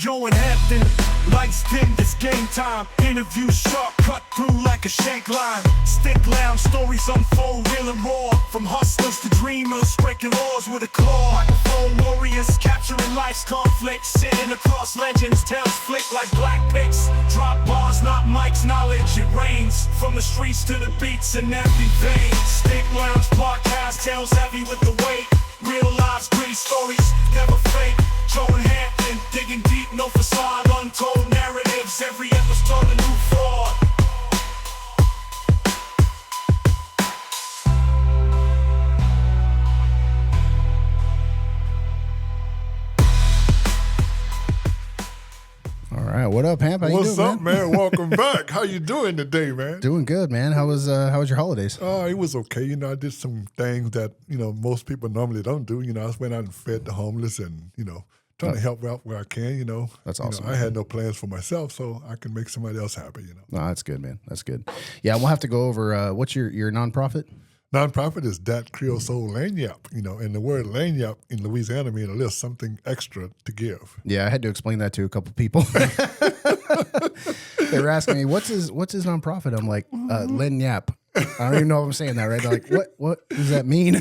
Joe and Hampton, lights dim, it's game time. Interview sharp, cut through like a shank line. Stick lounge, stories unfold, real and raw. From hustlers to dreamers, breaking laws with a claw. Microphone warriors, capturing life's conflicts. Sitting across legends, tales flick like black picks. Drop bars, not mics, knowledge, it rains. From the streets to the beats and empty veins. Stick lounge podcast, tales heavy with the weight. Real lives, gritty stories, never fake. Joe and Hampton, digging deep, no facade. Untold narratives, every episode a new fraud. All right, what up, Hamp? How you What's doing, up, man? Welcome back. How you doing today, man? Doing good, man. How was your holidays? It was okay. I did some things that, most people normally don't do. I went out and fed the homeless and, trying to help out where I can, That's awesome. I had no plans for myself, so I can make somebody else happy, No, that's good, man. That's good. Yeah, we'll have to go over, what's your nonprofit? Nonprofit is Dat Creole Soul Lagniappe, and the word Lagniappe in Louisiana means a little something extra to give. Yeah, I had to explain that to a couple people. They were asking me, what's his nonprofit? I'm like, Lagniappe. I don't even know if I'm saying that right. They're like, what does that mean?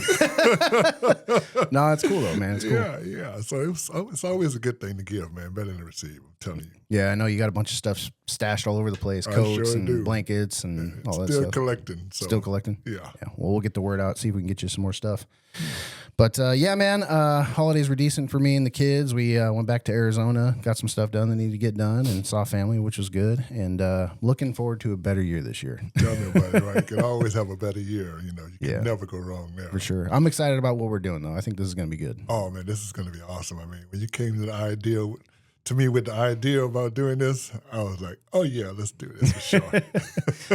No, it's cool though, man. It's cool. Yeah. So it's always a good thing to give, man. Better than receive, I'm telling you. Yeah, I know you got a bunch of stuff stashed all over the place, coats and blankets and all that stuff. Still collecting. So. Still collecting? Yeah. Well, we'll get the word out, see if we can get you some more stuff. But yeah, man, holidays were decent for me and the kids. We went back to Arizona, got some stuff done that needed to get done, and saw family, which was good. And looking forward to a better year this year. Tell me about it, right? You can always have a better year. You can never go wrong there. For sure. I'm excited about what we're doing, though. I think this is going to be good. Oh, man, this is going to be awesome. I mean, when you came to the idea, to me with the idea about doing this, I was like, oh, yeah, let's do this for sure.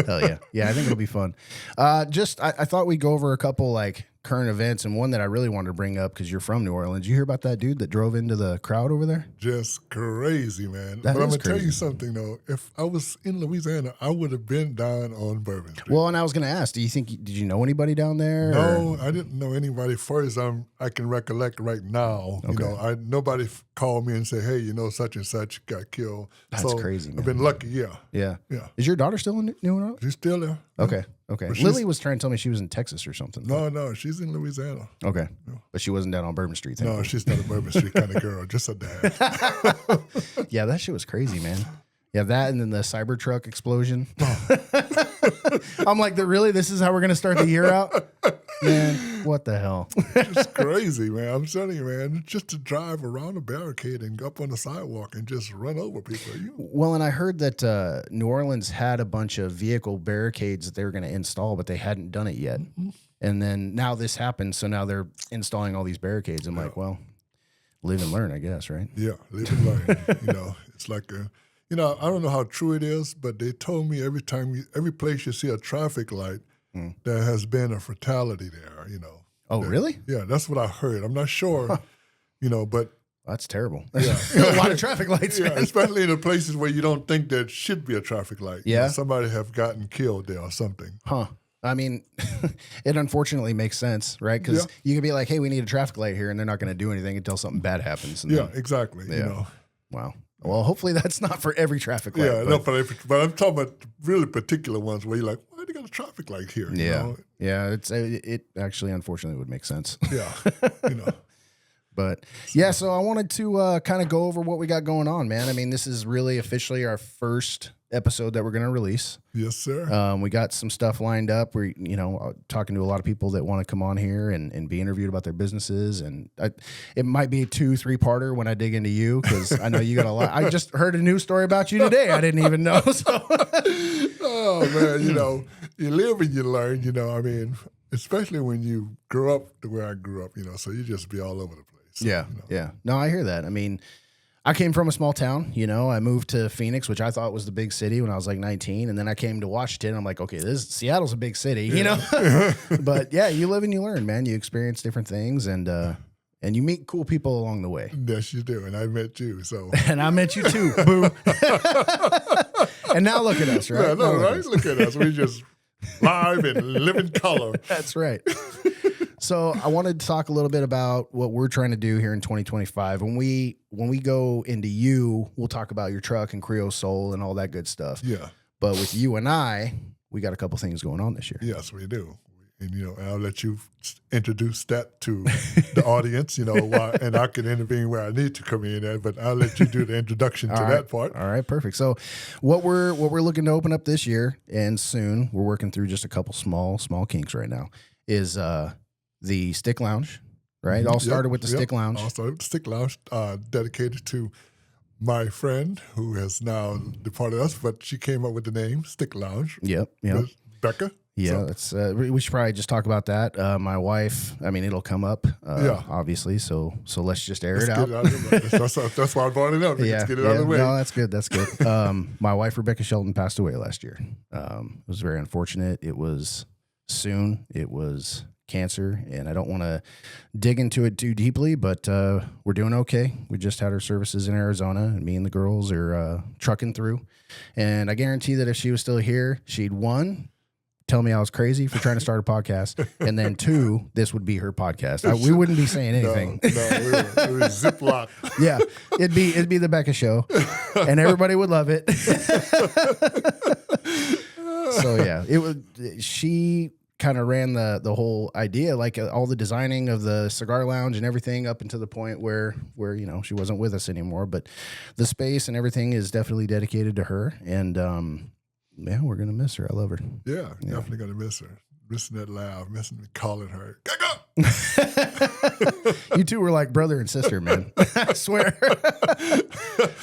Hell yeah. Yeah, I think it'll be fun. I thought we'd go over a couple, current events, and one that I really wanted to bring up because you're from New Orleans. You hear about that dude that drove into the crowd over there? Just crazy, man. But I'm going to tell you something, though. If I was in Louisiana, I would have been down on Bourbon Street. Well, and I was going to ask, did you know anybody down there? No, I didn't know anybody. First, I can recollect right now. Okay. Nobody called me and said, hey, such and such got killed. That's crazy, man. I've been lucky, yeah. Yeah. Yeah. Is your daughter still in New Orleans? She's still there. Okay. But Lily was trying to tell me she was in Texas or something. No, she's in Louisiana. Okay. Yeah. But she wasn't down on Bourbon Street. No, she's not a Bourbon Street kind of girl, just a dad. Yeah, that shit was crazy, man. Yeah, that and then the Cybertruck explosion. I'm like, really? This is how we're going to start the year out? Man, what the hell? It's crazy, man. I'm telling you, man. Just to drive around a barricade and go up on the sidewalk and just run over people. Well, and I heard that New Orleans had a bunch of vehicle barricades that they were going to install, but they hadn't done it yet. Mm-hmm. And then now this happened, so now they're installing all these barricades. I'm like, well, live and learn, I guess, right? Yeah, live and learn. It's like I don't know how true it is, but they told me every place you see a traffic light, there has been a fatality there, Oh, really? Yeah, that's what I heard. I'm not sure, but. That's terrible. Yeah. A lot of traffic lights, yeah, man. especially in the places where you don't think there should be a traffic light. Yeah. Somebody have gotten killed there or something. Huh. I mean, it unfortunately makes sense, right? Because you could be like, hey, we need a traffic light here, and they're not going to do anything until something bad happens. And then, exactly. Yeah. Wow. Well, hopefully that's not for every traffic light. Yeah, but I'm talking about really particular ones where you're like, why they got a traffic light here? Yeah. Yeah, it actually, unfortunately, would make sense. Yeah, But yeah, so I wanted to kind of go over what we got going on, man. I mean, this is really officially our first episode that we're going to release. Yes, sir. We got some stuff lined up. We're, talking to a lot of people that want to come on here and be interviewed about their businesses. And it might be a 2-3-parter when I dig into you, because I know you got a lot. I just heard a news story about you today. I didn't even know. So. Oh, man, you live and you learn, I mean, especially when you grow up the way I grew up, so you just be all over the place. Yeah, yeah. No, I hear that. I mean, I came from a small town, I moved to Phoenix, which I thought was the big city when I was like 19. And then I came to Washington. I'm like, okay, Seattle's a big city, But yeah, you live and you learn, man. You experience different things and you meet cool people along the way. Yes, you do. And I met you, so. And I met you too, boo. And now look at us, right? Yeah, no, right? Look at us. We just live and live in color. That's right. So I wanted to talk a little bit about what we're trying to do here in 2025. When we go into you, we'll talk about your truck and Creole Soul and all that good stuff. Yeah. But with you and I, we got a couple things going on this year. Yes, we do. And, I'll let you introduce that to the audience, and I can intervene where I need to come in at, but I'll let you do the introduction to that part. All right, perfect. So what we're looking to open up this year and soon, we're working through just a couple small kinks right now, is the Stick Lounge, right? It all started with the Stick Lounge. All started with the Stick Lounge, dedicated to my friend who has now departed us, but she came up with the name Stick Lounge. Yep. Becca. Yeah, we should probably just talk about that. My wife, I mean, it'll come up, obviously. So let's just air it out. That's why I brought it up. Let's get it out of the way. No, that's good. That's good. My wife, Rebecca Shelton, passed away last year. It was very unfortunate. It was soon. It was cancer, and I don't want to dig into it too deeply, but we're doing okay. We just had our services in Arizona, and me and the girls are trucking through. And I guarantee that if she was still here, she'd tell me I was crazy for trying to start a podcast, and then 2, this would be her podcast. We wouldn't be saying anything. No, we were Ziploc. Yeah, it'd be the Becca Show, and everybody would love it. So yeah, she kind of ran the whole idea, like all the designing of the cigar lounge and everything up until the point where she wasn't with us anymore. But the space and everything is definitely dedicated to her, and yeah, we're gonna miss her. I love her. Yeah, definitely gonna miss her. Missing that laugh, missing calling her. You two were like brother and sister, man. I swear.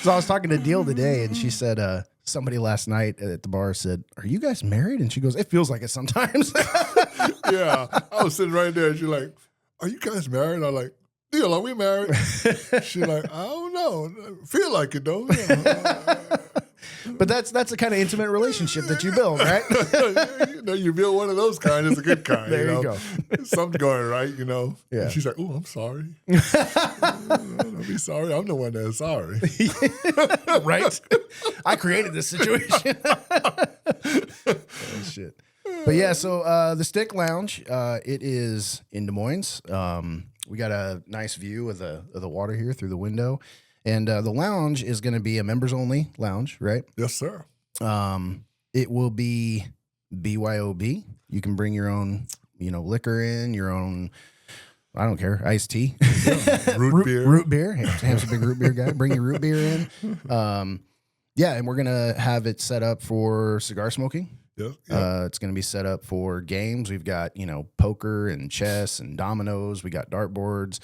So I was talking to Deal today, and she said somebody last night at the bar said, "Are you guys married?" And she goes, "It feels like it sometimes." Yeah, I was sitting right there, and she's like, "Are you guys married?" I'm like, "Deal, are we married?" She's like, "I don't know. Feel like it though." But that's the kind of intimate relationship that you build, right? You build one of those kind. It's a good kind. There you go. Something going right, Yeah. And she's like, "Oh, I'm sorry." Don't be sorry. I'm the one that's sorry. Right? I created this situation. Oh, shit. But yeah, so the Stick Lounge, it is in Des Moines. We got a nice view of the water here through the window. And the lounge is going to be a members-only lounge, right? Yes, sir. It will be BYOB. You can bring your own, liquor in, your own, I don't care, iced tea. Yeah, root beer. Root beer. Ham's a big root beer guy. Bring your root beer in. Yeah, and we're going to have it set up for cigar smoking. Yeah. It's going to be set up for games. We've got, poker and chess and dominoes. We got dartboards.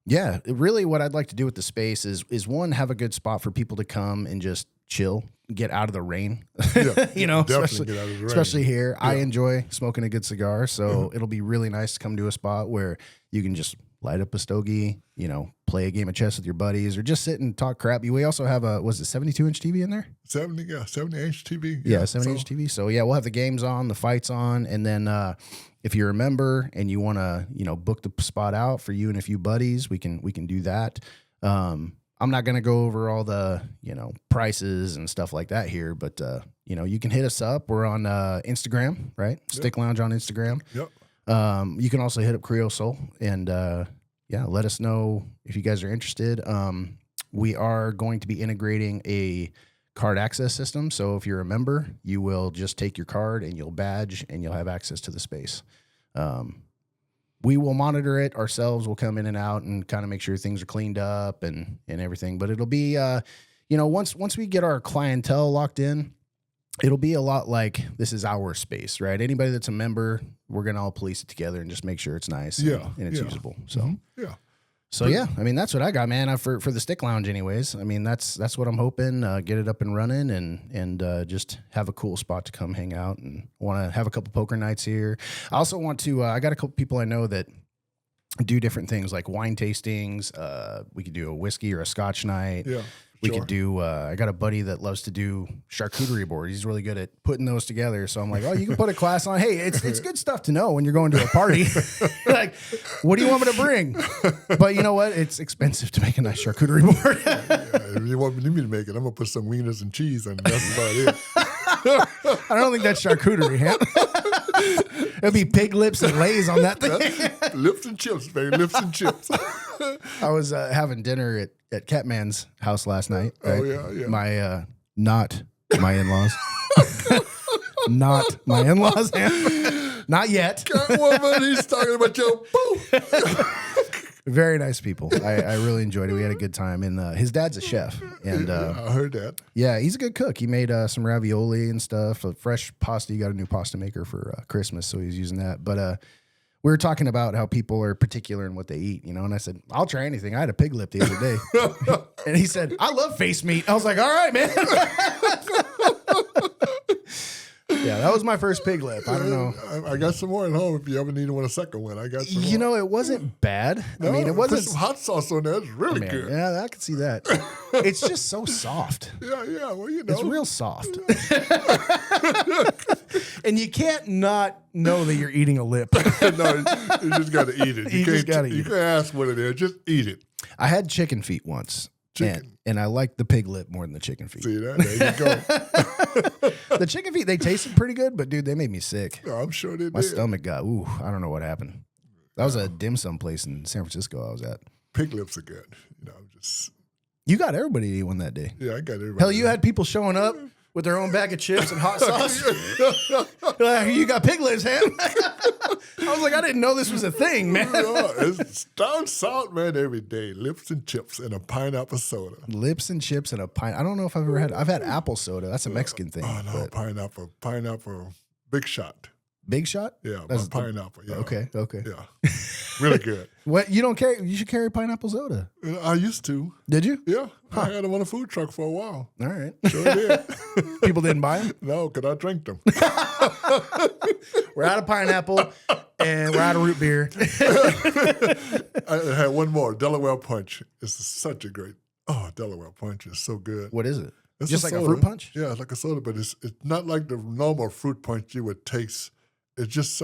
Yeah, really what I'd like to do with the space is one, have a good spot for people to come and just chill, get out of the rain. Yeah, definitely get out of the rain. Especially here. Yeah. I enjoy smoking a good cigar, so it'll be really nice to come to a spot where you can just light up a stogie, play a game of chess with your buddies, or just sit and talk crap. We also have a 72-inch TV in there? 70-inch TV. Yeah, 70-inch TV. So yeah, we'll have the games on, the fights on, and then if you're a member and you want to, book the spot out for you and a few buddies, we can do that. I'm not going to go over all the, prices and stuff like that here, but you can hit us up. We're on Instagram, right? Yep. Stick Lounge on Instagram. Yep. You can also hit up Creole Soul and let us know if you guys are interested. We are going to be integrating a card access system. So if you're a member, you will just take your card and you'll badge and you'll have access to the space. We will monitor it ourselves. We'll come in and out and kind of make sure things are cleaned up and everything. But it'll be, once we get our clientele locked in, it'll be a lot like this is our space, right? Anybody that's a member, we're going to all police it together and just make sure it's nice and it's usable. So, yeah. So yeah, I mean, that's what I got, man, for the Stick Lounge anyways. I mean, that's what I'm hoping, get it up and running and just have a cool spot to come hang out, and want to have a couple poker nights here. I also want to, I got a couple people I know that do different things like wine tastings. We could do a whiskey or a scotch night. Yeah. We could do, I got a buddy that loves to do charcuterie board. He's really good at putting those together. So I'm like, oh, you can put a class on. Hey, it's good stuff to know when you're going to a party. Like, what do you want me to bring? But you know what? It's expensive to make a nice charcuterie board. If you want me to make it, I'm going to put some wieners and cheese on it. That's about it. I don't think that's charcuterie, huh? It'd be pig lips and Lay's on that thing. Lips and chips, baby. Lips and chips. I was having dinner at Catman's house last night. Right? Oh, yeah. My, not my in-laws. Not my in-laws. Not yet. Catwoman, he's talking about your boo. Very nice people. I really enjoyed it. We had a good time. And his dad's a chef. And I heard that. yeah, he's a good cook. He made some ravioli and stuff, fresh pasta. He got a new pasta maker for Christmas, so he's using that. But we were talking about how people are particular in what they eat, you know, and I said, I'll try anything. I had a pig lip the other day. And he said, I love face meat. I was like, all right, man. Yeah, that was my first pig lip. I don't know. I got some more at home if you ever need a second one. I got some You more. know, it wasn't bad. No, I mean, it wasn't. Put some hot sauce on there. It's really good. Yeah, I can see that. It's just so soft. Yeah. Well, you know. It's real soft. And you can't not know that you're eating a lip. No, you just got to eat it. You just gotta eat You it. can't ask what it is. Just eat it. I had chicken feet once. Chicken. And I liked the pig lip more than the chicken feet. See that? There you go. The chicken feet, they tasted pretty good, but dude, they made me sick. I'm sure they My did. stomach got, I don't know what happened. That was a dim sum place in San Francisco I was at. Pig lips are good. You know, just You got everybody to eat one that day. yeah, I got everybody. Hell, you had people showing up with their own bag of chips and hot sauce. Like, you got pig lips, Ham. I was like, I didn't know this was a thing, man. It's down south, man, every day. Lips and chips and a pineapple soda. Lips and chips and a pine. I don't know if I've ever had. I've had apple soda. That's a Mexican thing. Oh no, but pineapple, big shot. Big shot. Yeah, That's pineapple. Yeah. Okay. Yeah, really good. What you don't carry? You should carry pineapple soda. I used to. Did you? Yeah, I had them on a food truck for a while. All right. Sure did. People didn't buy them. No, because I drank them. We're out of pineapple and we're out of root beer. I had one more. Delaware Punch. It's such a great. Oh, Delaware Punch is so good. What is it? It's Just like a soda. fruit punch? Yeah, it's like a soda, but it's not like the normal fruit punch you would taste. It's just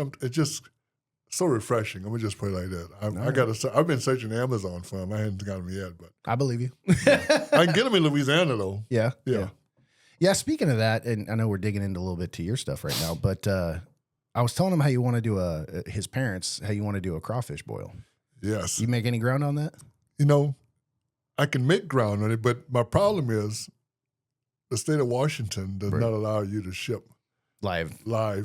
so refreshing. Let me just put it like that. I gotta say, I've been searching Amazon for them. I haven't got them yet, but I believe you. I can get them in Louisiana though. Yeah. Yeah. Speaking of that, and I know we're digging into a little bit to your stuff right now, but I was telling him how you want to do his parents, how you want to do a crawfish boil. Yes. You make any ground on that? You know, I can make ground on it, but my problem is the state of Washington does not allow you to ship Live. I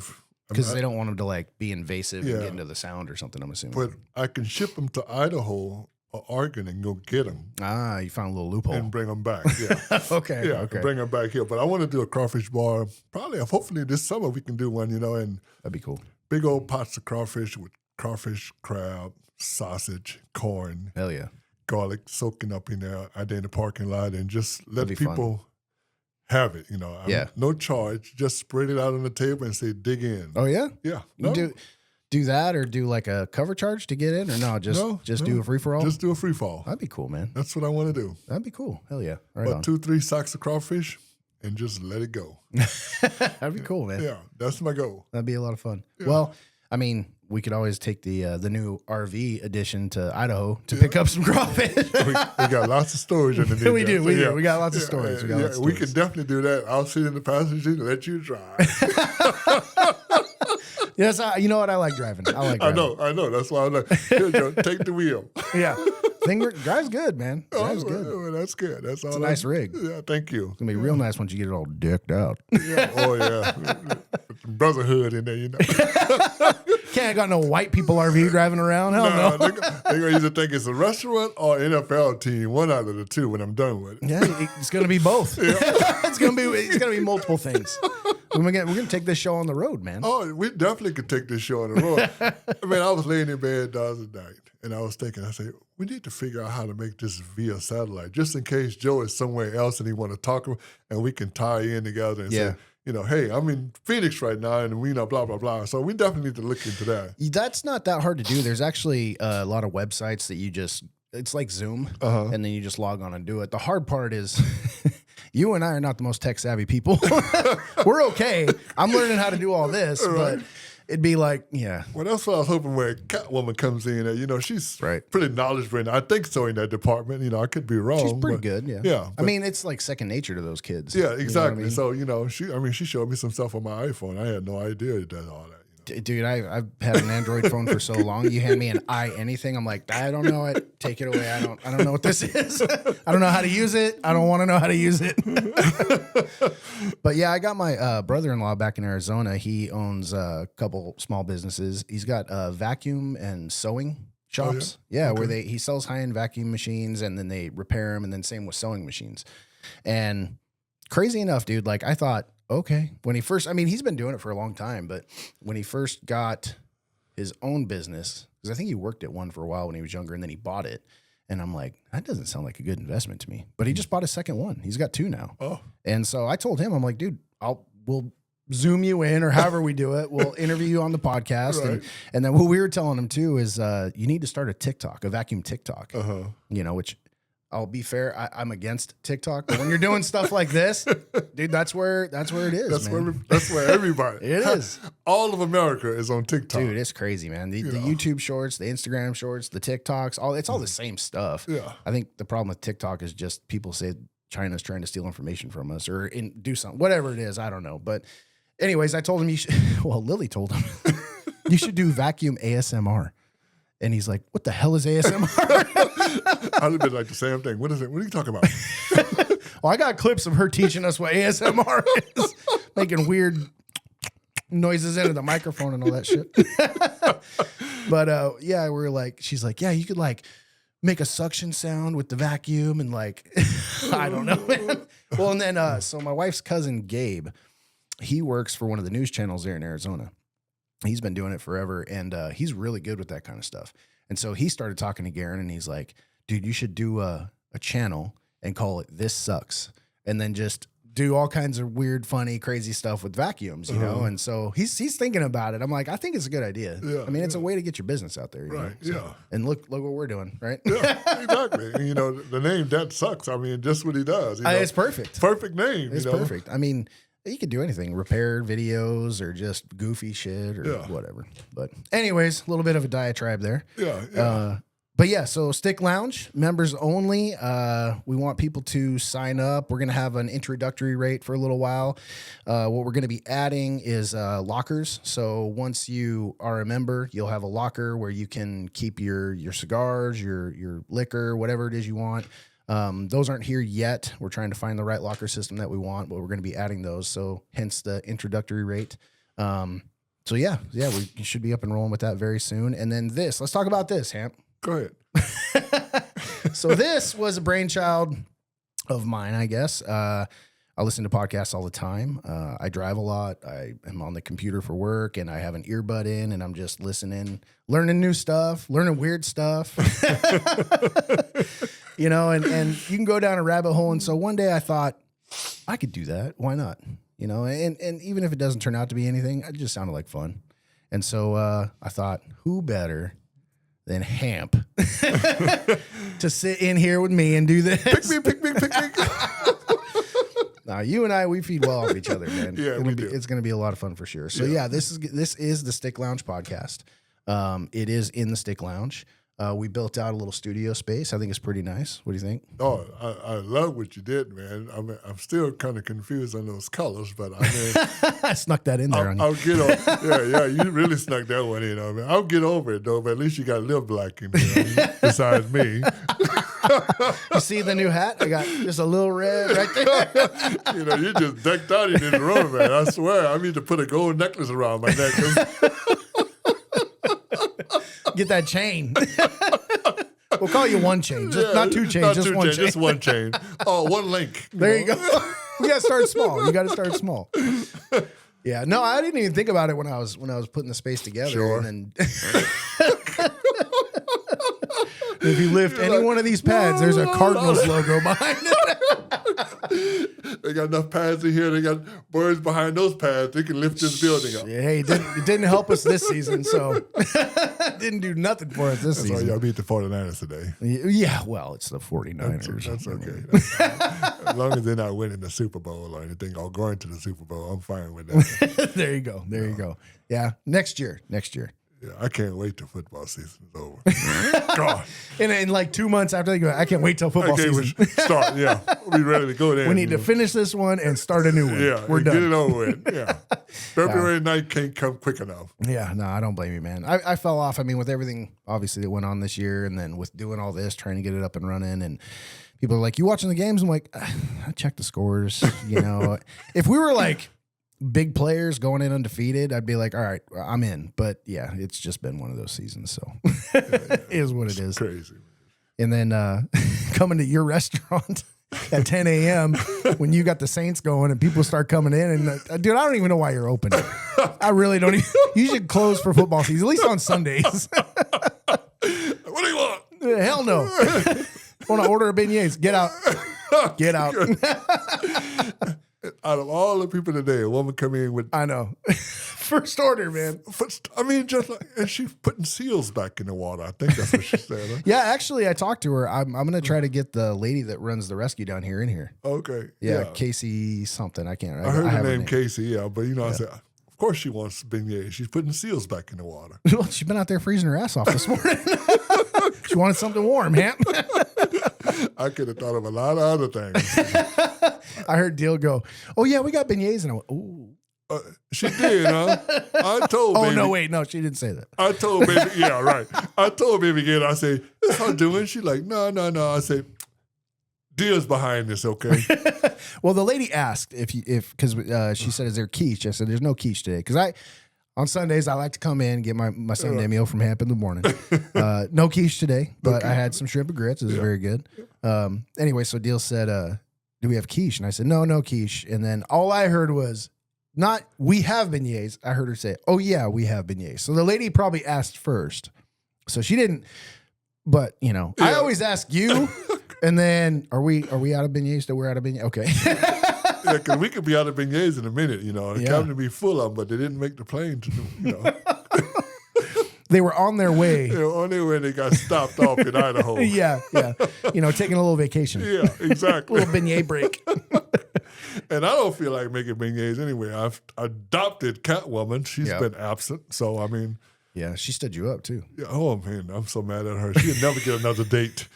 Because they don't want them to like be invasive Yeah. and get into the sound or something, I'm assuming. But I can ship them to Idaho or Oregon and go get them You found a little loophole. and bring them back. Yeah. Okay. Yeah, bring them back here. But I want to do a crawfish bar. Hopefully this summer we can do one, you know, and That'd be cool. big old pots of crawfish with crawfish, crab, sausage, corn, Hell yeah. garlic soaking up in there out there in the parking lot and just let That'd be fun. people have it, you know. Yeah. No charge. Just spread it out on the table and say, dig in. Oh, yeah? Yeah. You do that or do like a cover charge to get in or no? Just do a free for all? Just do a free fall. That'd be cool, man. That's what I want to do. That'd be cool. Hell yeah. Right About on. 2-3 sacks of crawfish and just let it go. That'd be cool, man. Yeah, that's my goal. That'd be a lot of fun. Well, I mean, we could always take the new RV edition to Idaho to pick up some crawfish. we got lots of storage underneath. We there. do. We got lots of stories. We can definitely do that. I'll sit in the passenger seat and let you drive. Yes, you know what? I like driving. I know. That's why I'm like, here, Joe, take the wheel. Yeah. Drive's good, man. Drive's good. Well, that's good. That's all. It's a nice rig. Yeah, thank you. It's going to be real nice once you get it all decked out. Yeah. Oh yeah, brotherhood in there, you know. Can't got no white people RV driving around. Hell no. They're gonna either think it's a restaurant or NFL team. One out of the two. When I'm done with it. Yeah, it's going to be both. It's going to be multiple things. We're gonna take this show on the road, man. Oh, we definitely could take this show on the road. I mean, I was laying in bed the other night, and I was thinking, I said, we need to figure out how to make this via satellite, just in case Joe is somewhere else and he want to talk, and we can tie in together and say, you know, hey, I'm in Phoenix right now, and we know blah blah blah. So we definitely need to look into that. That's not that hard to do. There's actually a lot of websites that it's like Zoom, and then you just log on and do it. The hard part is you and I are not the most tech savvy people. We're okay. I'm learning how to do all this, but it'd be like, yeah. Well, that's what I was hoping when Catwoman comes in. You know, she's Right. pretty knowledgeable. I think so in that department. You know, I could be wrong. She's pretty but- good, yeah. Yeah. I mean, it's like second nature to those kids. Yeah, You know what I exactly. mean? So, you know, she showed me some stuff on my iPhone. I had no idea it does all that. You Dude, I've had an Android phone for so long. You hand me an anything, I'm like, I don't know it. Take it away. I don't know what this is. I don't know how to use it. I don't want to know how to use it. But yeah, I got my brother-in-law back in Arizona. He owns a couple small businesses. He's got vacuum and sewing shops. Oh, yeah? Where he sells high-end vacuum machines and then they repair them, and then same with sewing machines. And crazy enough, dude, like I thought, okay, when he first, I mean, he's been doing it for a long time, but when he first got his own business, because I think he worked at one for a while when he was younger, and then he bought it. And I'm like, that doesn't sound like a good investment to me. But he just bought a second one. He's got two now. Oh. And so I told him, I'm like, dude, we'll Zoom you in, or however we do it. We'll interview you on the podcast. Right. And then what we were telling him too is you need to start a TikTok, a vacuum TikTok, which I'll be fair, I'm against TikTok, but when you're doing stuff like this, dude, that's where it is. That's where everybody. It is. All of America is on TikTok. Dude, it's crazy, man. The YouTube shorts, the Instagram shorts, the TikToks, it's all the same stuff. Yeah. I think the problem with TikTok is just people say China's trying to steal information from us or do something, whatever it is. I don't know. But anyways, I told him Lily told him you should do vacuum ASMR. And he's like, what the hell is ASMR? I'd have been like the same thing. What is it? What are you talking about? Well, I got clips of her teaching us what ASMR is, making weird noises into the microphone and all that shit. But yeah, she's like, yeah, you could like make a suction sound with the vacuum and like, I don't know, man. Well, and then, so my wife's cousin, Gabe, he works for one of the news channels there in Arizona. He's been doing it forever, and he's really good with that kind of stuff. And so he started talking to Garen, and he's like, dude, you should do a channel and call it This Sucks, and then just do all kinds of weird, funny, crazy stuff with vacuums, you know? And so he's thinking about it. I'm like, I think it's a good idea. Yeah, I mean, it's a way to get your business out there. You know? So, yeah. And look what we're doing, right? Yeah, exactly. And, the name That Sucks. I mean, just what he does. It's perfect. Perfect name. It's perfect. I mean, you could do anything, repair videos or just goofy shit or whatever. But anyways, a little bit of a diatribe there. Yeah. But yeah, so Stick Lounge, members only. We want people to sign up. We're going to have an introductory rate for a little while. What we're going to be adding is lockers. So once you are a member, you'll have a locker where you can keep your cigars, your liquor, whatever it is you want. Those aren't here yet. We're trying to find the right locker system that we want, but we're going to be adding those. So hence the introductory rate. So yeah, we should be up and rolling with that very soon. And then let's talk about this, Hamp. Go ahead. So this was a brainchild of mine, I guess. I listen to podcasts all the time. I drive a lot. I am on the computer for work, and I have an earbud in, and I'm just listening, learning new stuff, learning weird stuff. And you can go down a rabbit hole. And so one day I thought, I could do that. Why not? And even if it doesn't turn out to be anything, it just sounded like fun. And so I thought, who better than Hamp to sit in here with me and do this? Pick me. Now, you and I, we feed well off each other, man. Yeah, we do. It's going to be a lot of fun for sure. So yeah, this is the Stick Lounge podcast. It is in the Stick Lounge. We built out a little studio space. I think it's pretty nice. What do you think? Oh, I love what you did, man. I mean, I'm still kind of confused on those colors, but I mean, I snuck that in there on you. I'll get over. Yeah, you really snuck that one in on me. I'll get over it though, but at least you got a little black in there besides me. You see the new hat? I got just a little red right there. You just decked out in this room, man. I swear, I need to put a gold necklace around my neck. Get that chain. We'll call you one chain, not two chains, just one chain. Just one chain. Oh, one link. There you go. You got to start small. You got to start small. Yeah. No, I didn't even think about it when I was putting the space together. Sure. And then if you lift any one of these pads, there's a Cardinals logo behind it. They got enough pads in here. They got birds behind those pads. They can lift this building up. Hey, it didn't help us this season, so didn't do nothing for us this season. So y'all beat the 49ers today. Yeah, well, it's the 49ers. That's okay. That's fine. As long as they're not winning the Super Bowl or anything or going to the Super Bowl, I'm fine with that. There you go. You go. Yeah, next year. Yeah, I can't wait till football season is over. God. And in like 2 months after they go, I can't wait till football season. Start, yeah. We'll be ready to go there. We need to finish this one and start a new one. Yeah, we're done. Get it over with. Yeah. February 9th can't come quick enough. Yeah, no, I don't blame you, man. I fell off. I mean, with everything obviously that went on this year, and then with doing all this, trying to get it up and running, and people are like, "You watching the games?" I'm like, I check the scores. You know, if we were like big players going in undefeated, I'd be like, all right, I'm in. But yeah, it's just been one of those seasons. So it is what it is. Crazy. And then coming to your restaurant at 10 a.m. when you got the Saints going and people start coming in. And dude, I don't even know why you're open. I really don't. You should close for football season, at least on Sundays. What do you want? Hell no. Want to order a beignets. Get out. Get out. Out of all the people today, a woman come in with, I know. First order, man. I mean, just like, and she's putting seals back in the water. I think that's what she said. Huh? Yeah, actually, I talked to her. I'm going to try to get the lady that runs the rescue down here in here. Okay. Yeah, Casey something. I can't. I heard her name Casey, yeah. But, you know, I said, of course she wants beignets. She's putting seals back in the water. Well, she's been out there freezing her ass off this morning. She wanted something warm, Hamp. I could have thought of a lot of other things. I heard Deal go, "Oh, yeah, we got beignets." And I went, "Ooh." She did, huh? I told Oh, baby. no, wait. No, she didn't say that. I told baby, yeah, right. I told baby again, I say, "That's how I'm doing." She like, no. I say, Deal's behind this, okay? Well, the lady asked because she said, "Is there quiche?" I said, "There's no quiche today." Because on Sundays, I like to come in and get my Sunday meal from Hampton in the morning. No quiche today, but I had some shrimp and grits. It was very good. Anyway, so Deal said, "Do we have quiche?" And I said, no quiche. And then all I heard was, not, "We have beignets." I heard her say, "Oh, yeah, we have beignets." So the lady probably asked first. So she didn't, but, you know, I always ask you, and then, are we out of beignets? That we're out of beignets? Okay. Yeah, because we could be out of beignets in a minute, you know. The cabinet would be full of them, but they didn't make the plane to do, you know. They were on their way. They were on their way, they got stopped off in Idaho. Yeah. You know, taking a little vacation. Yeah, exactly. A little beignet break. And I don't feel like making beignets anyway. I've adopted Catwoman. She's been absent. So, I mean. Yeah, she stood you up, too. Yeah, oh, man, I'm so mad at her. She'll never get another date.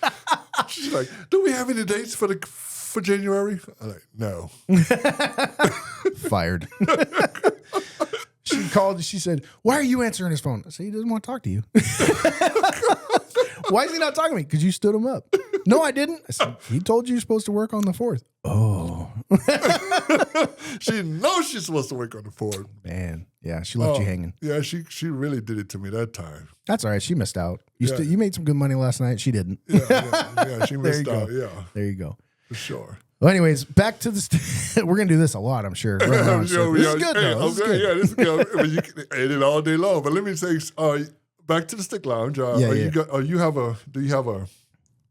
She's like, "Do we have any dates for January?" I'm like, "No." Fired. She called. She said, "Why are you answering his phone?" I said, "He doesn't want to talk to you." "Why is he not talking to me?" "Because you stood him up." "No, I didn't." I said, "He told you you're supposed to work on the 4th. Oh. She knows she's supposed to work on the 4th. Man, yeah, she left you hanging. Yeah, she really did it to me that time. That's all right. She missed out. You made some good money last night. She didn't. Yeah, she missed out. Yeah, there you go. For sure. Well, anyways, back to the. We're gonna do this a lot, I'm sure. This is good, though. This is good. Yeah, this is good. I mean, you can edit it all day long. But let me say, back to the Stick Lounge. Do you have a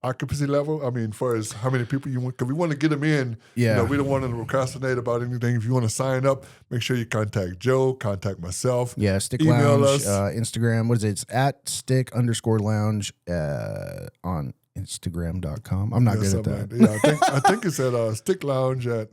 occupancy level? I mean, far as how many people you want, because we want to get them in. Yeah. You know, we don't want to procrastinate about anything. If you want to sign up, make sure you contact Joe, contact myself. Yeah, Stick Email Lounge, us. Instagram. What is it? It's at stick_lounge on Instagram.com. I'm not good at that. Yeah, I think it's at Stick Lounge at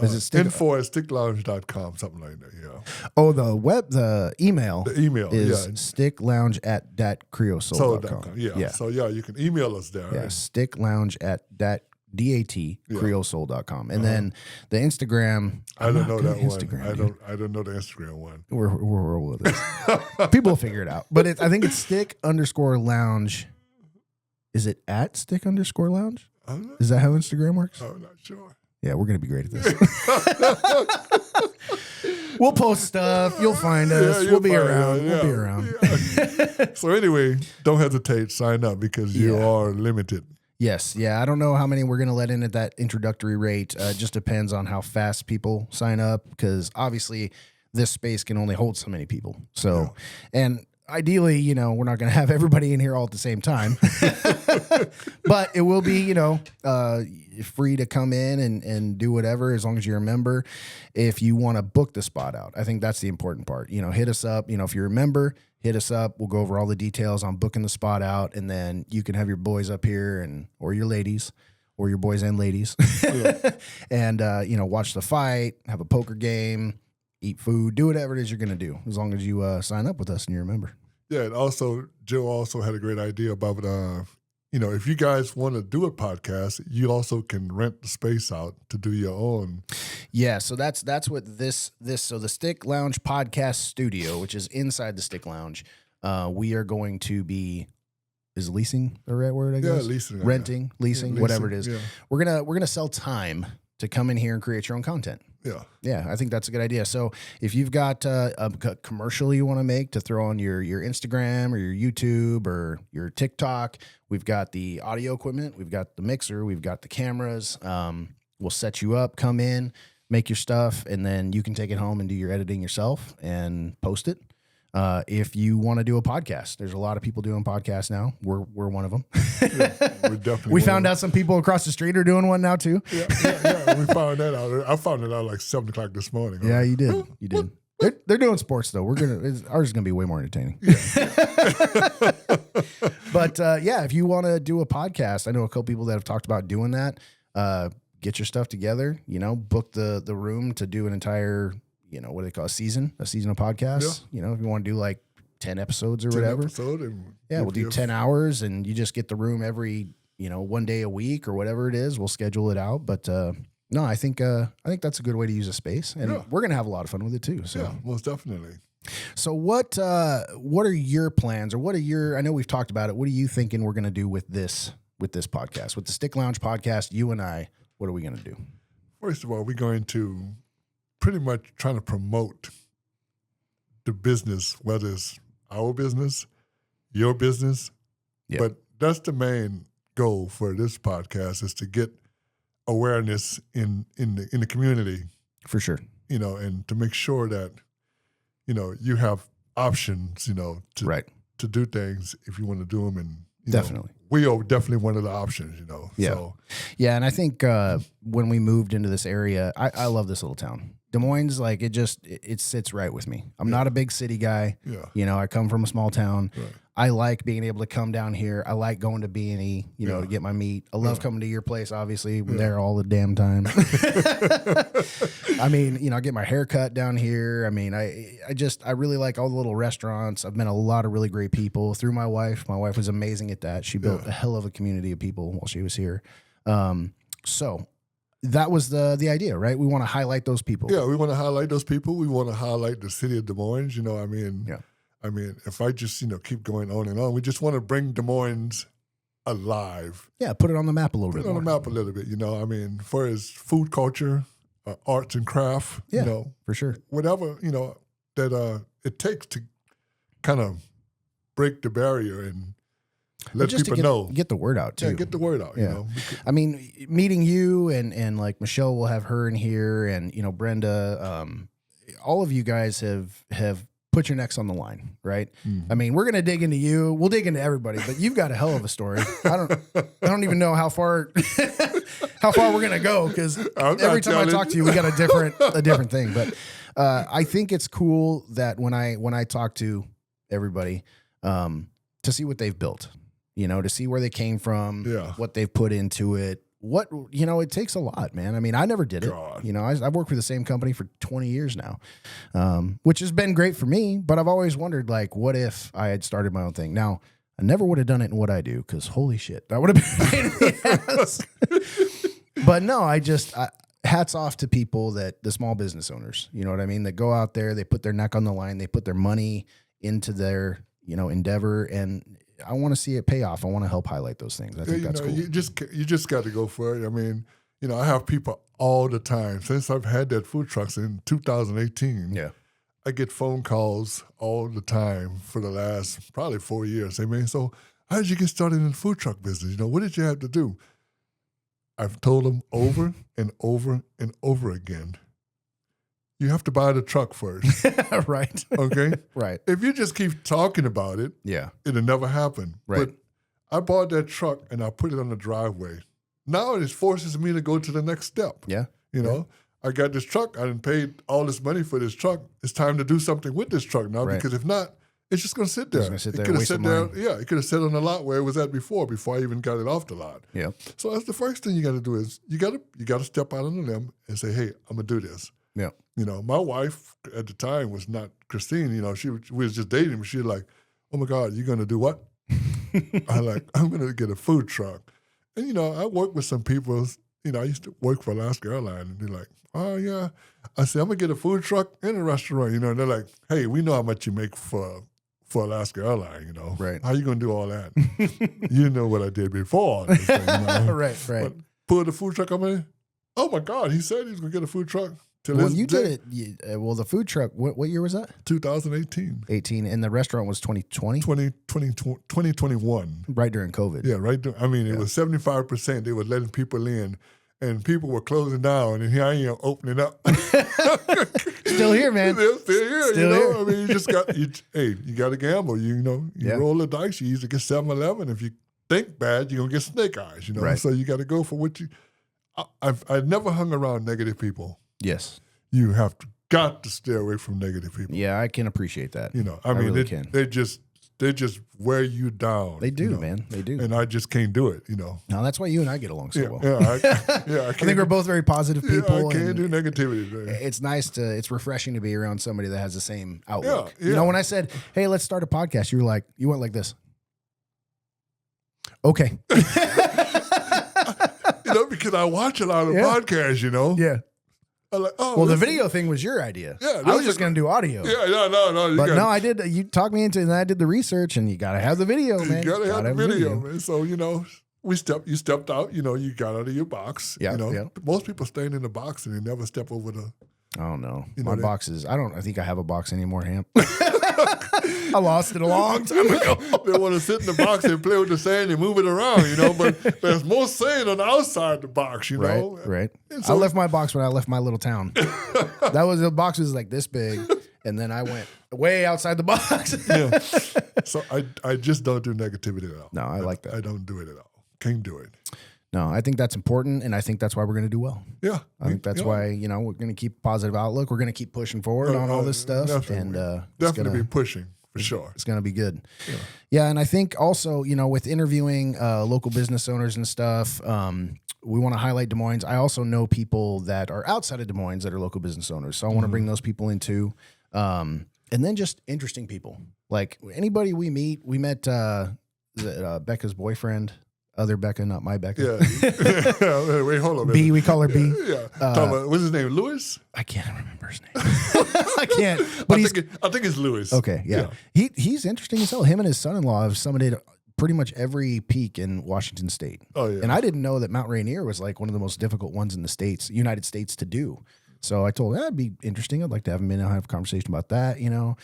Is it stick? info@sticklounge.com, something like that. Yeah. Oh, the email. The email is sticklounge@datcreosoul.com. Yeah. So you can email us there. Yeah, sticklounge@datcreosoul.com. And then the Instagram. I don't know that Instagram, one. I don't know the Instagram one. We're with this. People will figure it out. But I think it's stick_lounge. Is it at stick_lounge? Is that how Instagram works? I'm not sure. Yeah, we're going to be great at this. We'll post stuff. You'll find us. We'll be around. We'll be around. Yeah. So anyway, don't hesitate. Sign up because you are limited. Yes. Yeah. I don't know how many we're going to let in at that introductory rate. It just depends on how fast people sign up because obviously this space can only hold so many people. So, and ideally, you know, we're not going to have everybody in here all at the same time, but it will be, you know, free to come in and do whatever as long as you're a member. If you want to book the spot out, I think that's the important part. You know, hit us up. You know, if you're a member, hit us up. We'll go over all the details on booking the spot out, and then you can have your boys up here or your ladies. Or your boys and ladies, and you know, watch the fight, have a poker game, eat food, do whatever it is you're going to do, as long as you sign up with us and you're a member. Yeah, and also Joe also had a great idea about if you guys want to do a podcast, you also can rent the space out to do your own. Yeah, so that's what this so the Stick Lounge podcast studio, which is inside the Stick Lounge, we are going to be leasing the right word, I guess? Yeah, leasing. Renting, leasing, whatever it is. Yeah. We're gonna sell time to come in here and create your own content. Yeah. Yeah, I think that's a good idea. So if you've got a commercial you want to make to throw on your Instagram or your YouTube or your TikTok, we've got the audio equipment, we've got the mixer, we've got the cameras. We'll set you up, come in, make your stuff, and then you can take it home and do your editing yourself and post it. If you want to do a podcast, there's a lot of people doing podcasts now. We're one of them. Yeah, we're definitely. We found out some people across the street are doing one now too. Yeah. We found that out. I found it out like 7 o'clock this morning. Yeah, you did. You did. They're doing sports though. Ours is gonna be way more entertaining. Yeah. But yeah, if you want to do a podcast, I know a couple people that have talked about doing that. Get your stuff together. Book the room to do an entire. What do they call a season of podcasts? Yeah. If you want to do like 10 episodes or whatever. We'll do 10 hours and you just get the room every, one day a week or whatever it is. We'll schedule it out. But no, I think that's a good way to use a space, and we're going to have a lot of fun with it too. So yeah, most definitely. So what are your plans, or I know we've talked about it. What are you thinking we're going to do with this podcast, with the Stick Lounge podcast? You and I, what are we going to do? First of all, we're going to pretty much trying to promote the business, whether it's our business, your business. Yep. But that's the main goal for this podcast, is to get awareness in the community. For sure. And to make sure that, you have options, to do things if you want to do them. And definitely. We are definitely one of the options, Yeah. So. Yeah. And I think when we moved into this area, I love this little town. Des Moines, like it sits right with me. I'm not a big city guy. Yeah. I come from a small town. Right. I like being able to come down here. I like going to B&E, to get my meat. I love coming to your place, obviously. We're there all the damn time. I mean, I get my hair cut down here. I mean, I really like all the little restaurants. I've met a lot of really great people through my wife. My wife was amazing at that. She built a hell of a community of people while she was here. So that was the idea, right? We want to highlight those people. Yeah, we want to highlight those people. We want to highlight the city of Des Moines. I mean, if I just, keep going on and on, we just want to bring Des Moines alive. Yeah, put it on the map a little bit. Put it on the map a little bit, I mean, for his food culture, arts and craft, for sure. Whatever, that it takes to kind of break the barrier and let people know. Get the word out, too. Yeah, get the word out, I mean, meeting you and like Michelle, will have her in here, and, Brenda, all of you guys have put your necks on the line, right? I mean, we're gonna dig into you. We'll dig into everybody, but you've got a hell of a story. I don't even know how far we're gonna go, because every time I talk to you, we got a different thing. But I think it's cool that when I talk to everybody, to see what they've built, to see where they came from, what they've put into it. It takes a lot, man. I mean, I never did it. I've worked for the same company for 20 years now, which has been great for me, but I've always wondered, like, what if I had started my own thing? Now, I never would have done it in what I do, because holy shit, that would have been a pain in the ass. But no, hats off to people, the small business owners, you know what I mean? That go out there, they put their neck on the line, they put their money into their, endeavor, and I want to see it pay off. I want to help highlight those things. I think that's cool. You just got to go for it. I mean, I have people all the time since I've had that food trucks in 2018. Yeah, I get phone calls all the time for the last probably 4 years. Hey, man, so how did you get started in the food truck business? What did you have to do? I've told them over and over and over again. You have to buy the truck first. Right. Okay? Right. If you just keep talking about it, it'll never happen. Right. But I bought that truck and I put it on the driveway. Now it forces me to go to the next step. Yeah. I got this truck. I done paid all this money for this truck. It's time to do something with this truck now, because if not, it's just going to sit there. It could have sat there. Yeah, it could have sat on the lot where it was at before I even got it off the lot. Yeah. So that's the first thing you got to do, is you got to step out on the limb and say, hey, I'm going to do this. Yeah. You know, my wife at the time was not Christine. You know, we was just dating. She was like, "Oh my God, you're gonna do what?" I'm gonna get a food truck. And you know, I work with some people. You know, I used to work for Alaska Airlines, and they're like, "Oh yeah." I said, "I'm gonna get a food truck and a restaurant." You know, and they're like, "Hey, we know how much you make for Alaska Airlines. You know, Right? How you gonna do all that? You know what I did before, this thing, you know? Right. But pull the food truck up in. Oh my God, he said he's gonna get a food truck. Well, you did it. Well, the food truck, what year was that? 2018. 18. And the restaurant was 2020? 2021. Right during COVID. Yeah, right. I mean, it was 75%. They were letting people in, and people were closing down, and here I am opening up. Still here, man. They're still here. Still you know? here. I mean, you got to gamble. You know, you roll the dice. You either get 7-11. If you think bad, you're going to get snake eyes, you know. Right. So you got to go for what you. I've never hung around negative people. Yes. You have got to stay away from negative people. Yeah, I can appreciate that. You know, I mean, really they just wear you down. They do, you know? man. They do. And I just can't do it, you know. No, that's why you and I get along so well. I I think we're both very positive people. I can't and do negativity. Man. it's refreshing to be around somebody that has the same outlook. Yeah. You know, when I said, "Hey, let's start a podcast," you went like this. Okay. You know, because I watch a lot of podcasts, you know. Yeah. I'm like, oh, Well, the video thing was your idea. Yeah, I was just going to do audio. Yeah, no. But no, I did. You talked me into it, and I did the research, and you got to have the video, man. You gotta have the video, man. So, you know, you stepped out, you know, you got out of your box. Yeah, you know, yeah. Most people stay in the box and they never step over the. Oh no, You know, my box is. I think I have a box anymore, Hamp. I lost it a long time ago. They want to sit in the box and play with the sand and move it around, you know. But there's more sand on the outside the box, you know. Right. So, I left my box when I left my little town. The box was like this big, and then I went way outside the box. Yeah. So I just don't do negativity at all. No, I like that. I don't do it at all. Can't do it. No, I think that's important, and I think that's why we're going to do well. Yeah. I think that's why, you know, we're going to keep a positive outlook. We're going to keep pushing forward on all this stuff. Definitely. And Definitely be pushing for sure. It's going to be good. Yeah, and I think also, you know, with interviewing local business owners and stuff, we want to highlight Des Moines. I also know people that are outside of Des Moines that are local business owners. So I want to bring those people in too. And then just interesting people. Like anybody we meet, we met Becca's boyfriend. Other Becca, not my Becca. Yeah. Wait, hold on. B, we call her B. Yeah. What's his name? Lewis? I can't remember his name. I can't. But I think it's Lewis. Okay, yeah. He's interesting as hell. Him and his son-in-law have summited pretty much every peak in Washington State. Oh, yeah. And I didn't know that Mount Rainier was like one of the most difficult ones in the United States to do. So I told him that'd be interesting. I'd like to have him in and have a conversation about that, you know.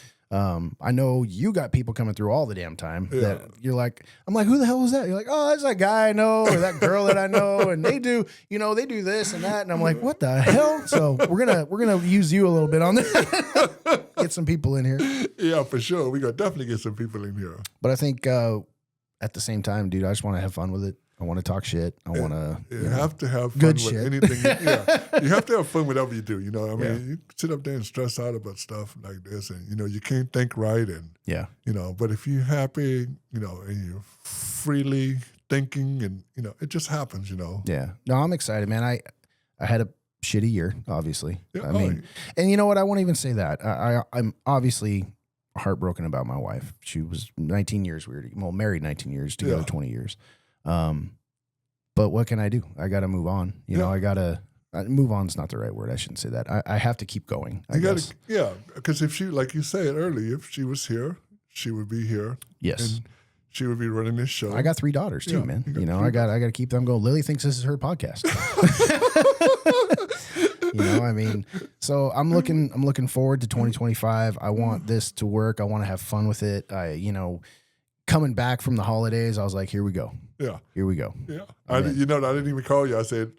I know you got people coming through all the damn time that you're like, I'm like, who the hell was that? You're like, oh, that's that guy I know or that girl that I know. And they do this and that. And I'm like, what the hell? So we're going to use you a little bit on that. Get some people in here. Yeah, for sure. We're going to definitely get some people in here. But I think at the same time, dude, I just want to have fun with it. I want to talk shit. I want to. You have to have fun good with shit. anything. Yeah, you have to have fun whatever you do. You know, I mean, you sit up there and stress out about stuff like this, and you know, you can't think right, and you know. But if you're happy, you know, and you're freely thinking, and you know, it just happens. You know. Yeah. No, I'm excited, man. I had a shitty year, obviously. Yeah, I mean, and you know what? I won't even say that. I'm obviously heartbroken about my wife. She was 19 years. Married 19 years, together 20 years. But what can I do? I got to move on. You know, I got to move on is not the right word. I shouldn't say that. I have to keep going. I guess. Because if she, like you said earlier, if she was here, she would be here. Yes. And she would be running this show. I got 3 daughters too, man. You know, I got to keep them going. Lily thinks this is her podcast. You know, I mean, so I'm looking forward to 2025. I want this to work. I want to have fun with it. You know, coming back from the holidays, I was like, here we go. Yeah. Here we go. Yeah. I didn't even call you. I said,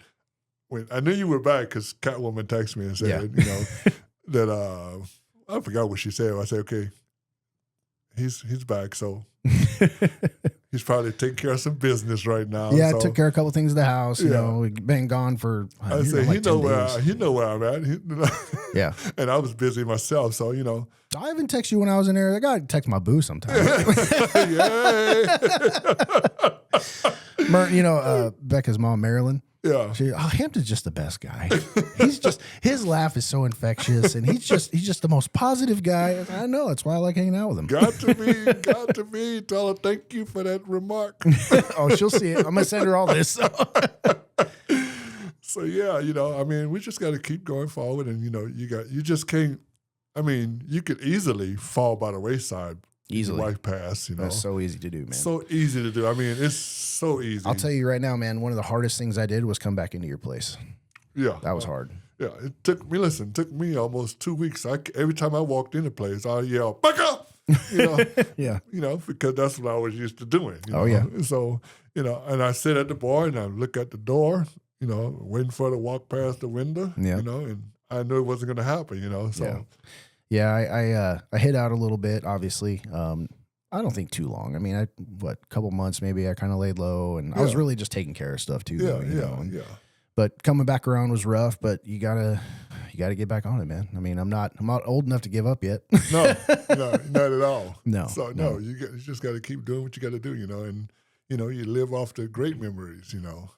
when I knew you were back because Catwoman texted me and said, you know, that I forgot what she said. I said, okay, he's back. So he's probably taking care of some business right now. Yeah, so, I took care of a couple things in the house. You know, we've been gone for. I said, like he know where I'm at. Yeah. And I was busy myself. So, you know. I even text you when I was in there. I got to text my boo sometime. Yeah. You know, Becca's mom, Marilyn. Yeah. Hampton's just the best guy. His laugh is so infectious, and he's just the most positive guy. I know, that's why I like hanging out with him. Got to be. Tell her thank you for that remark. Oh, she'll see it. I'm gonna send her all this. So yeah, I mean, we just got to keep going forward, and you just can't. I mean, you could easily fall by the wayside. Easily. Your wife passed, That's so easy to do, man. So easy to do. I mean, it's so easy. I'll tell you right now, man, one of the hardest things I did was come back into your place. Yeah. That was hard. Yeah. It took me almost 2 weeks. Every time I walked in a place, I yell, back up! Yeah. Because that's what I was used to doing. Oh, yeah. So, and I sit at the bar and I look at the door, waiting for her to walk past the window, Yeah. and I knew it wasn't going to happen, so. Yeah. Yeah, I hid out a little bit, obviously. I don't think too long. I mean, a couple months maybe I kind of laid low, and I was really just taking care of stuff too. Yeah. But coming back around was rough, but you gotta get back on it, man. I mean, I'm not old enough to give up yet. No, not at all. No. So you just got to keep doing what you got to do, and you live off the great memories,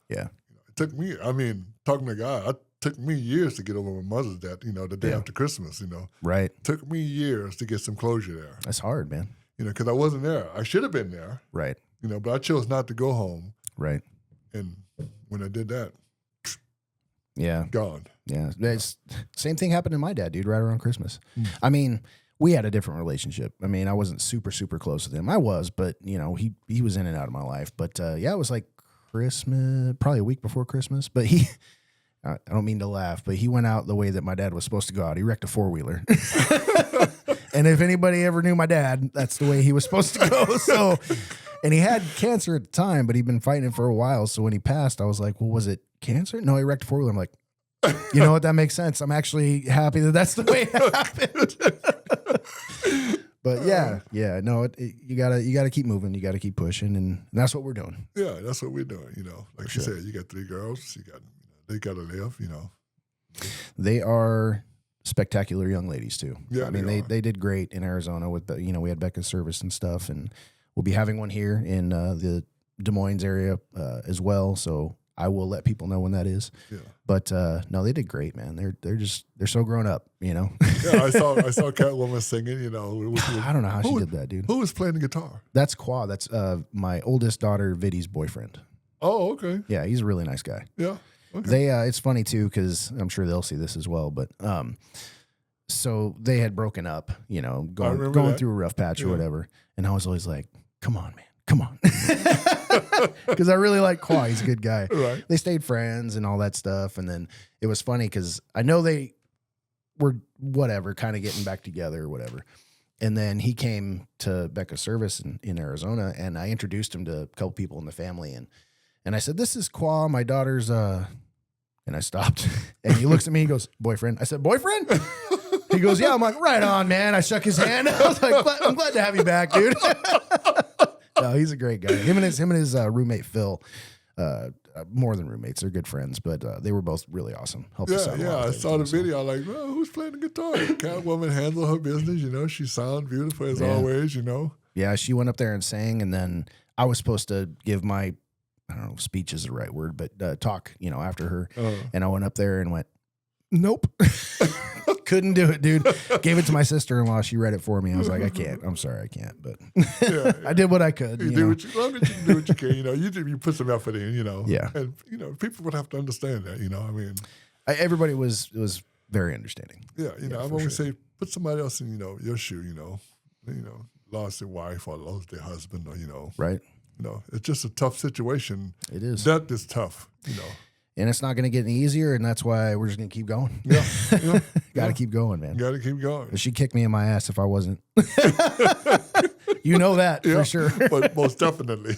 Yeah. It took me. I mean, talking to God, it took me years to get over my mother's death. The day after Christmas. Right. Took me years to get some closure there. That's hard, man. Because I wasn't there. I should have been there. Right. But I chose not to go home. Right. And when I did that, yeah, gone. Yeah. Same thing happened to my dad, dude, right around Christmas. I mean, we had a different relationship. I mean, I wasn't super, super close with him. I was, but he was in and out of my life. But it was like Christmas, probably a week before Christmas. But I don't mean to laugh, but he went out the way that my dad was supposed to go out. He wrecked a 4-wheeler. And if anybody ever knew my dad, that's the way he was supposed to go. So, and he had cancer at the time, but he'd been fighting it for a while. So when he passed, I was like, well, was it cancer? No, he wrecked a 4-wheeler. I'm like, you know what? That makes sense. I'm actually happy that that's the way it happened. But no, you gotta keep moving. You gotta keep pushing, and that's what we're doing. Yeah, that's what we're doing. Like you said, you got 3 girls. They gotta live. They are spectacular young ladies too. Yeah, I mean they did great in Arizona with we had Becca's service and stuff, and we'll be having one here in the Des Moines area as well. So I will let people know when that is. Yeah. But no, they did great, man. They're so grown up, Yeah, I saw Catwoman singing. I don't know how she did that, dude. Who was playing the guitar? That's Qua. That's my oldest daughter Vidi's boyfriend. Oh, okay. Yeah, he's a really nice guy. Yeah. Okay. They it's funny too because I'm sure they'll see this as well. But so they had broken up, going through a rough patch or whatever, and I was always like, "Come on, man, come on," because I really like Qua. He's a good guy. Right. They stayed friends and all that stuff, and then it was funny because I know they were kind of getting back together or whatever. And then he came to Becca's service in Arizona, and I introduced him to a couple people in the family, and I said, "This is Qua, my daughter's," and I stopped. And he looks at me, he goes, "Boyfriend." I said, "Boyfriend?" He goes, "Yeah." I'm like, "Right on, man." I shook his hand. I was like, "I'm glad to have you back, dude." No, he's a great guy. Him and his roommate, Phil, more than roommates, they're good friends, but they were both really awesome. Helped us out a lot I with saw the everything, video. I'm like, well, who's playing the guitar? Catwoman handled her business, she sounded beautiful as always, Yeah, she went up there and sang, and then I was supposed to give my, I don't know if speech is the right word, but talk, after her. And I went up there and went, "Nope." Couldn't do it, dude. Gave it to my sister-in-law. She read it for me. I was like, "I can't. I'm sorry, I can't." But I did what I could. You do as long as you do what you can, you put some effort in, Yeah. And, people would have to understand that, I mean. Everybody was very understanding. Yeah, I've always say, put somebody else in, your shoe, lost their wife or lost their husband or, Right. It's just a tough situation. It is. That is tough, And it's not going to get any easier, and that's why we're just going to keep going. Yeah. Got to keep going, man. Got to keep going. She'd kick me in my ass if I wasn't. You know that for sure. But most definitely.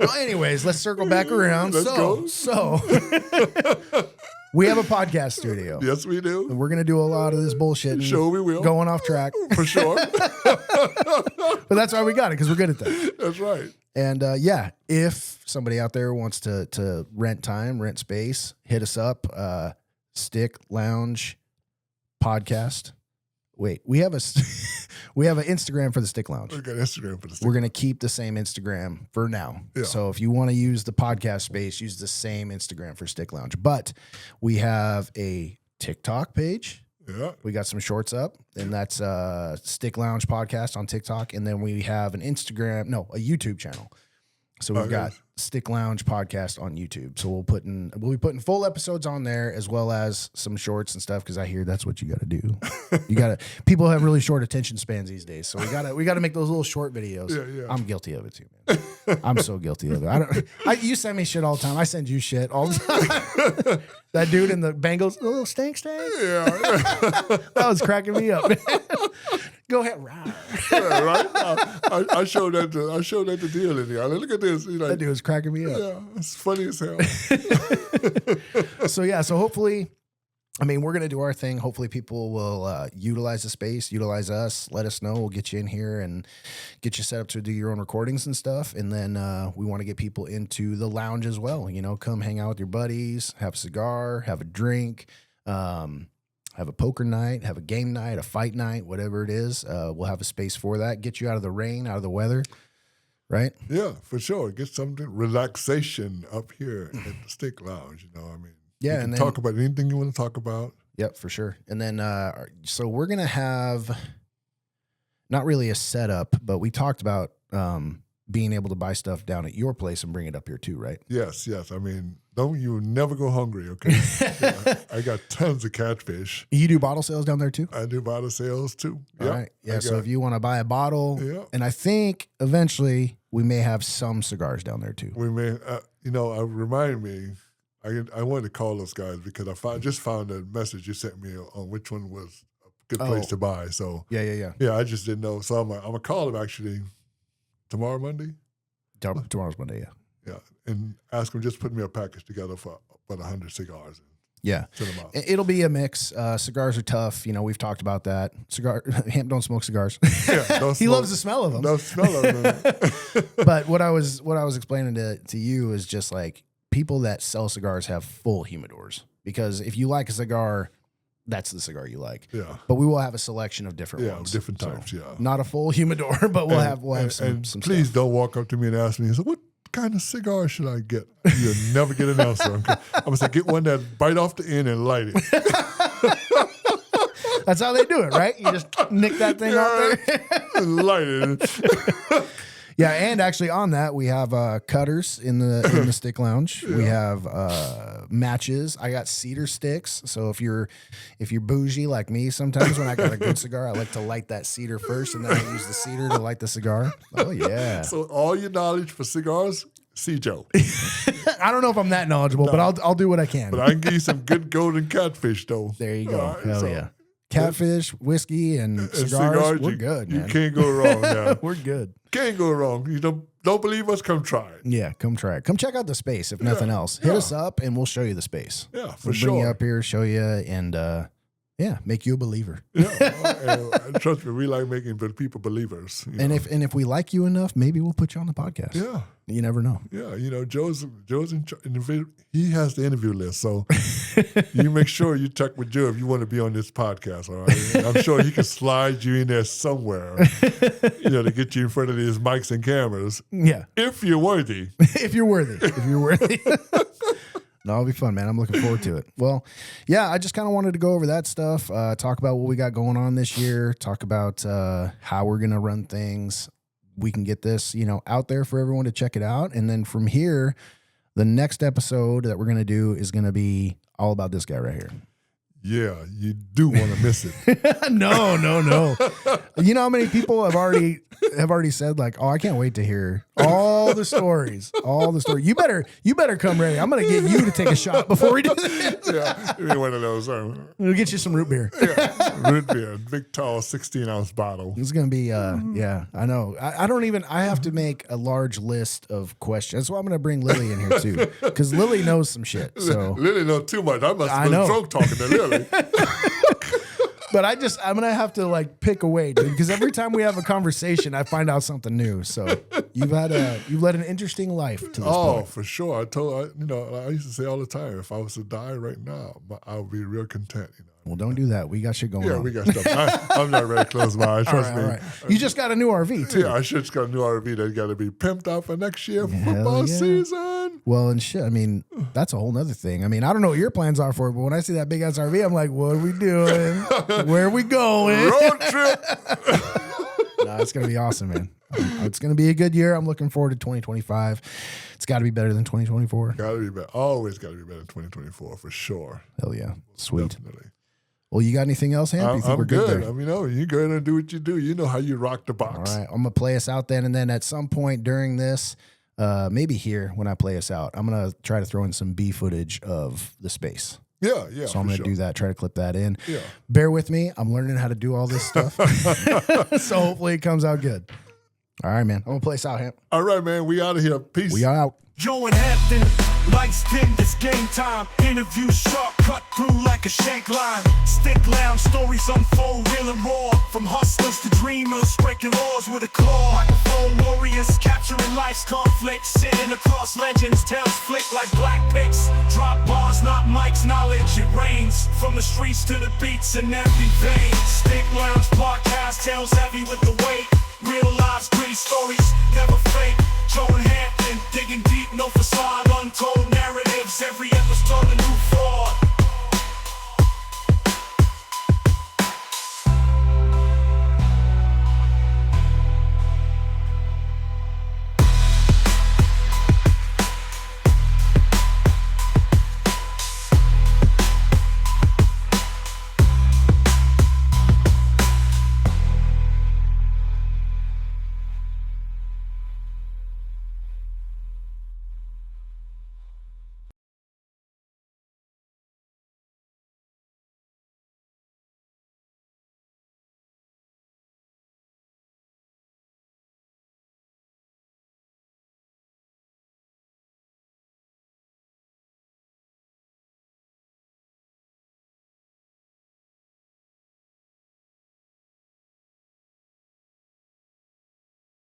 Well, anyways, let's circle back around. Let's go. So we have a podcast studio. Yes, we do. And we're going to do a lot of this bullshit. And Sure we will. Going off track. For sure. But that's why we got it, because we're good at that. That's right. And if somebody out there wants to rent time, rent space, hit us up. Stick Lounge Podcast Wait, we have we have an Instagram for the Stick Lounge. We got Instagram for the Stick. We're gonna keep the same Instagram for now. Yeah. So if you want to use the podcast space, use the same Instagram for Stick Lounge. But we have a TikTok page. Yeah. We got some shorts up, and that's Stick Lounge Podcast on TikTok. And then we have a YouTube channel. So we've got Stick Lounge Podcast on YouTube. So we'll be putting full episodes on there as well as some shorts and stuff, because I hear that's what you got to do. People have really short attention spans these days, so we got to make those little short videos. Yeah. I'm guilty of it too, man. I'm so guilty of it. You send me shit all the time. I send you shit all the time. That dude in the Bengals, little stank. Yeah. That was cracking me up. Go ahead, Yeah, right. I showed that to Deal in there. Look at this. That dude was cracking me up. Yeah, it's funny as hell. So hopefully, we're going to do our thing. Hopefully people will utilize the space, utilize us, let us know. We'll get you in here and get you set up to do your own recordings and stuff. And then we want to get people into the lounge as well. Come hang out with your buddies, have a cigar, have a drink, have a poker night, have a game night, a fight night, whatever it is. We'll have a space for that. Get you out of the rain, out of the weather. Right? Yeah, for sure. Get something relaxation up here at the Stick Lounge. Yeah, you can talk about anything you want to talk about. Yep, for sure. And then, so we're gonna have not really a setup, but we talked about being able to buy stuff down at your place and bring it up here too, right? Yes. Don't you never go hungry, okay? Yeah, I got tons of catfish. You do bottle sales down there too? I do bottle sales too. All right. Yeah. So if you want to buy a bottle, and I think eventually we may have some cigars down there too. We may, remind me, I wanted to call those guys because I just found a message you sent me on which one was a good place to buy. So Yeah. Yeah, I just didn't know. So I'm gonna call them actually tomorrow, Monday. Tomorrow's Monday, yeah. Yeah, and ask them just put me a package together for about 100 cigars. Yeah, send them out. It'll be a mix. Cigars are tough. We've talked about that. Hamp don't smoke cigars. Yeah, he loves the smell of them. No smell of them. But what I was explaining to you is just like people that sell cigars have full humidors, because if you like a cigar, that's the cigar you like. Yeah. But we will have a selection of different ones. Different types. So, not a full humidor, but we'll have some please stuff. don't walk up to me and ask me, so what kind of cigar should I get? You'll never get an answer. Okay? I'm gonna say get one that bite off the end and light it. That's how they do it, right? You just nick that thing out there and light it. Yeah, and actually on that we have cutters in the Stick Lounge. Yeah. We have matches. I got cedar sticks. So if you're bougie like me, sometimes when I got a good cigar, I like to light that cedar first, and then I use the cedar to light the cigar. Oh yeah. So all your knowledge for cigars, see Joe. I don't know if I'm that knowledgeable, but I'll do what I can. But I can give you some good golden catfish though. There you go. Right, hell yeah. Catfish, whiskey, and cigars, we're good, man. You can't go wrong now. We're good. Can't go wrong. You don't believe us? Come try it. Yeah, come try it. Come check out the space, if nothing else. Hit us up, and we'll show you the space. Yeah, for we'll sure. Bring you up here, show you, and make you a believer. Yeah, and trust me, we like making people believers. And if we like you enough, maybe we'll put you on the podcast. Yeah. You never know. Yeah, Joe's he has the interview list, so you make sure you check with Joe if you want to be on this podcast. All right, and I'm sure he can slide you in there somewhere, to get you in front of these mics and cameras. Yeah, if you're worthy. If you're worthy. No, it'll be fun, man. I'm looking forward to it. Well, yeah, I just kind of wanted to go over that stuff, talk about what we got going on this year, talk about how we're gonna run things. We can get this, out there for everyone to check it out. And then from here, the next episode that we're going to do is going to be all about this guy right here. Yeah, you do want to miss it. No. You know how many people have already said like, "Oh, I can't wait to hear all the stories." You better come ready. I'm going to get you to take a shot before we do this. Yeah, you're one of those. We'll get you some root beer. Yeah, root beer, big tall 16-ounce bottle. It's going to be yeah, I know. I have to make a large list of questions. That's why I'm going to bring Lily in here too, because Lily knows some shit. So Lily knows too much. I must have been drunk talking to Lily. But I'm gonna have to like pick away, dude, because every time we have a conversation, I find out something new. So you've led an interesting life to this point. For sure. I used to say all the time, if I was to die right now, I would be real content. Well, don't do that. We got shit going on. Yeah, we got stuff. I'm not ready to close my eyes. Trust me. All right. You just got a new RV too. Yeah, I just got a new RV that's got to be pimped out for next year football season. Well, and shit, I mean, that's a whole nother thing. I mean, I don't know what your plans are for it, but when I see that big ass RV, I'm like, what are we doing? Where are we going? Road trip. No, it's going to be awesome, man. It's going to be a good year. I'm looking forward to 2025. It's got to be better than 2024. Got to be better. Always got to be better than 2024 for sure. Hell yeah. Sweet. Definitely. Well, you got anything else, Ham? I'm good. I mean, you go in and do what you do. You know how you rock the box. All right. I'm going to play us out then. And then at some point during this, maybe here when I play us out, I'm going to try to throw in some B footage of the space. Yeah. So I'm going to do that, try to clip that in. Yeah. Bear with me. I'm learning how to do all this stuff. So hopefully it comes out good. All right, man. I'm going to play us out, Ham. All right, man. We out of here. Peace. We are out. Joe and Hampton, lights dim, it's game time. Interview sharp, cut through like a shank line. Stick lounge, stories unfold, real and raw. From hustlers to dreamers, breaking laws with a claw. Microphone warriors, capturing life's conflicts. Sitting across legends, tales flick like black pics. Drop bars, not mics, knowledge, it rains. From the streets to the beats and empty veins. Stick lounge podcast, tales heavy with the weight. Real lives, gritty stories, never fake. Joe and Hampton, digging deep, no facade,